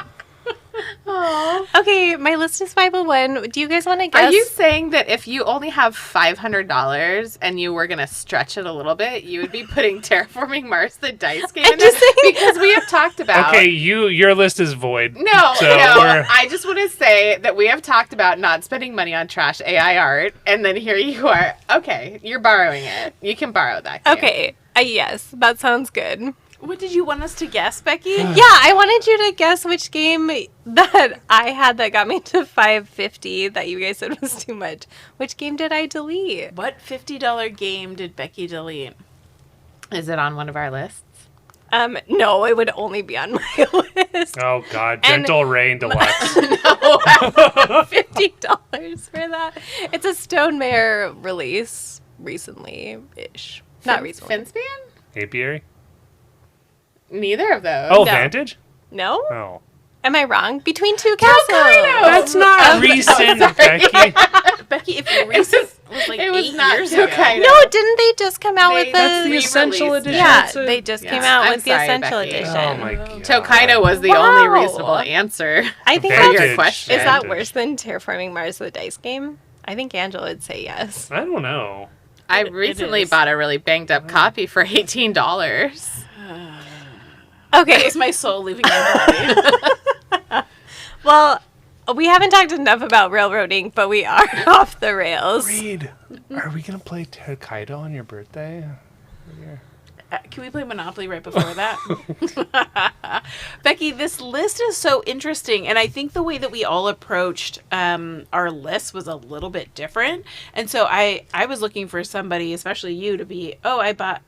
Aw. Okay, my list is 501. Do you guys want to guess? Are you saying that if you only have $500 and you were going to stretch it a little bit, you would be putting Terraforming Mars, the dice game, in I'm there? just saying- Because we have talked about... okay, your list is void. No, So no. we're- I just want to say that we have talked about not spending money on trash AI art, and then here you are. Okay, you're borrowing it. You can borrow that game. Okay, yes, that sounds good. What did you want us to guess, Becky? Yeah, I wanted you to guess which game that I had that got me to $5.50 that you guys said was too much. Which game did I delete? What $50 game did Becky delete? Is it on one of our lists? No, it would only be on my list. Oh God, And- Gentle Rain Deluxe. $50 for that. It's a Stone Mare release recently-ish. Not recently. Finspan? Apiary. Neither of those. Oh, No. Vantage. No? Oh, Am I wrong? Between Two Castles. that's not recent, Becky. Becky, if Reese's was like It was 8 not years so ago. kind No, didn't they just come out with That's the the... Essential re-released it. Edition. Yeah, It's a- they just Yeah. came out I'm with the sorry, Essential Becky. Edition. Oh my God. Tokaido was the Wow. only reasonable answer. I think Vantage. that's... Your question. Is that Vantage. worse than Terraforming Mars the dice game? I think Angela would say yes. I don't know. I It recently is. bought a really banged up copy for $18. Okay, Is my soul leaving my body? well, we haven't talked enough about railroading, but we are off the rails. Reed, are we gonna play Tokaido on your birthday? Can we play Monopoly right before that? Becky, this list is so interesting, and I think the way that we all approached our list was a little bit different. And so I was looking for somebody, especially you, to be, oh, I bought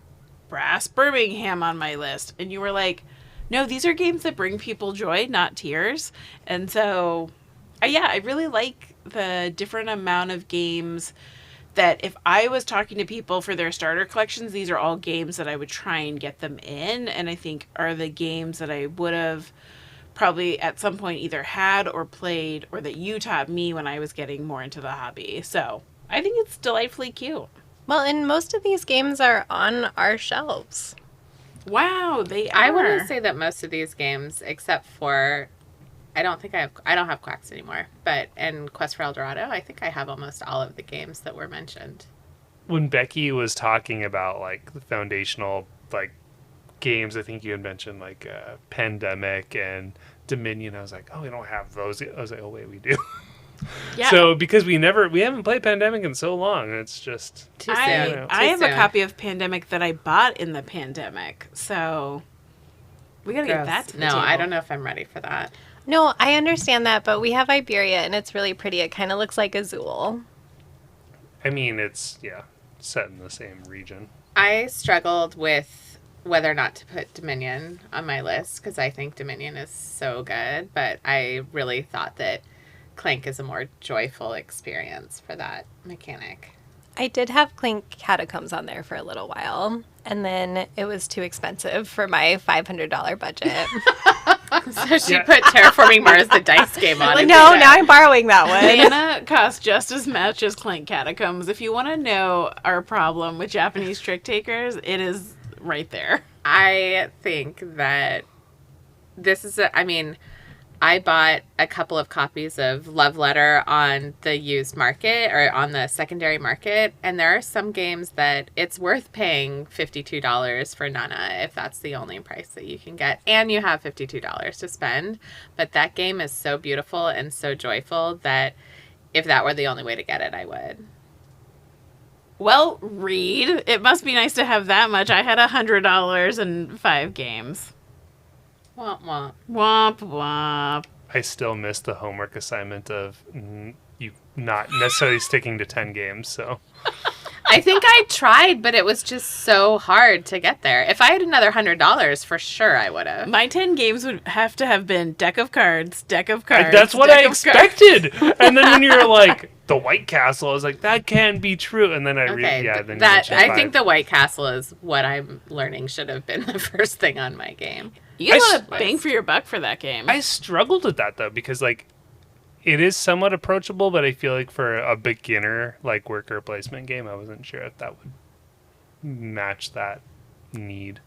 Brass Birmingham on my list. And you were like, no, these are games that bring people joy, not tears. And so, yeah, I really like the different amount of games that if I was talking to people for their starter collections, these are all games that I would try and get them in, and I think are the games that I would have probably at some point either had or played, or that you taught me when I was getting more into the hobby. So I think it's delightfully cute. Well, and most of these games are on our shelves. Wow, they are. I want to say that most of these games, except for, I don't have Quacks anymore, but in Quest for El Dorado, I think I have almost all of the games that were mentioned. When Becky was talking about like the foundational like games, I think you had mentioned like Pandemic and Dominion. I was like, oh, we don't have those. I was like, oh, wait, we do. Yeah. So because we haven't played Pandemic in so long, and it's just Too soon. I have a copy of Pandemic that I bought in the pandemic, so we gotta get that to the No, table. I don't know if I'm ready for that. No, I understand that, but we have Iberia, and it's really pretty. It kind of looks like Azul. I mean, it's set in the same region. I struggled with whether or not to put Dominion on my list because I think Dominion is so good, but I really thought that Clank is a more joyful experience for that mechanic. I did have Clink Catacombs on there for a little while, and then it was too expensive for my $500 budget. So she put Terraforming Mars, the dice game on it. No, now I'm borrowing that one. Mana costs just as much as Clank Catacombs. If you want to know our problem with Japanese trick takers, it is right there. I think that this is I bought a couple of copies of Love Letter on the used market or on the secondary market, and there are some games that it's worth paying $52 for Nana if that's the only price that you can get, and you have $52 to spend. But that game is so beautiful and so joyful that if that were the only way to get it, I would. Well, Reed, it must be nice to have that much. I had $100 and 5 games. Womp womp. Womp womp. I still miss the homework assignment of you not necessarily sticking to 10 games. So I think I tried, but it was just so hard to get there. If I had another $100, for sure I would have. My 10 games would have to have been deck of cards, deck of cards. that's what deck I of expected. And then when you're like the White Castle, I was like, that can't be true. And then I Okay, then you that mentioned I five. think the White Castle is what I'm learning should have been the first thing on my game. You get a lot of I- bang for your buck for that game. I struggled with that though because like it is somewhat approachable, but I feel like for a beginner like worker placement game, I wasn't sure if that would match that need.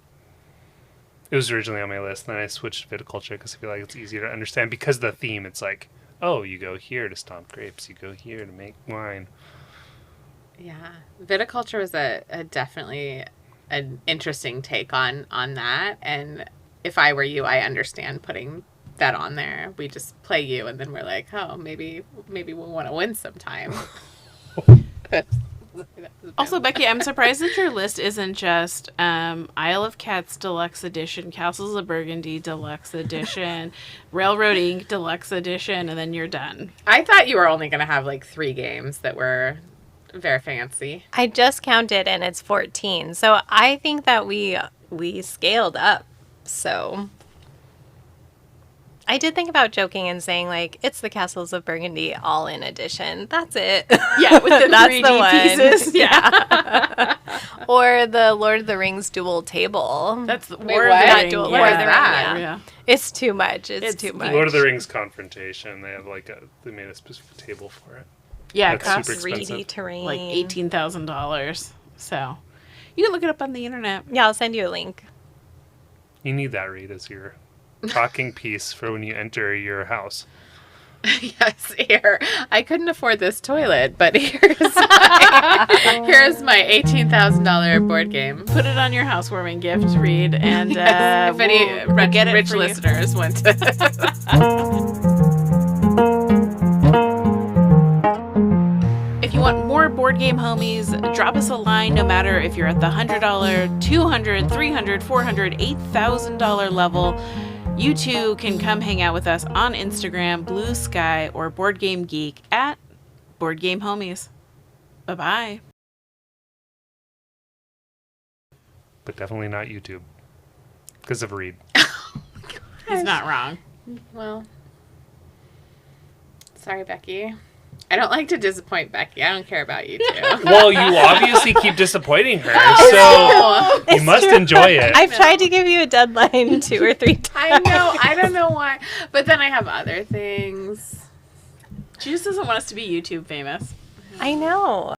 It was originally on my list, and then I switched to viticulture because I feel like it's easier to understand because the theme. It's like, oh, you go here to stomp grapes, you go here to make wine. Yeah, viticulture was a definitely an interesting take on that. And if I were you, I understand putting that on there. We just play you, and then we're like, oh, maybe we want to win sometime. Also, Becky, I'm surprised that your list isn't just Isle of Cats Deluxe Edition, Castles of Burgundy Deluxe Edition, Railroad Inc. Deluxe Edition, and then you're done. I thought you were only going to have like 3 games that were very fancy. I just counted, and it's 14. So I think that we scaled up. So I did think about joking and saying, like, it's the Castles of Burgundy all-in edition. That's it. Yeah, with the That's 3D the one. pieces. Yeah. Or the Lord of the Rings dual table. That's the Wait, War what? of the Not Ring. dual, Yeah. Lord of the Ring, that? Yeah. It's too much. It's It's too much. Lord of the Rings Confrontation. They have they made a specific table for it. Yeah, it That's costs super expensive. 3D terrain. like $18,000. So you can look it up on the internet. Yeah, I'll send you a link. You need that, Reed, as your talking piece for when you enter your house. Yes, here. I couldn't afford this toilet, but here's my $18,000 board game. Put it on your housewarming gift, Reed, and If any we'll get it rich for you. listeners want to. If you want more board game homies, drop us a line no matter if you're at the $100, $200, $300, $400, $8,000 level. You too can come hang out with us on Instagram, Blue Sky, or Board Game Geek at Board Game Homies. Bye-bye. But definitely not YouTube. Because of Reed. He's not wrong. Well, sorry, Becky. I don't like to disappoint Becky. I don't care about you two. Well, you obviously keep disappointing her, so Oh, you must enjoy it. I've tried to give you a deadline 2 or 3 times. I know. I don't know why. But then I have other things. She just doesn't want us to be YouTube famous. I know.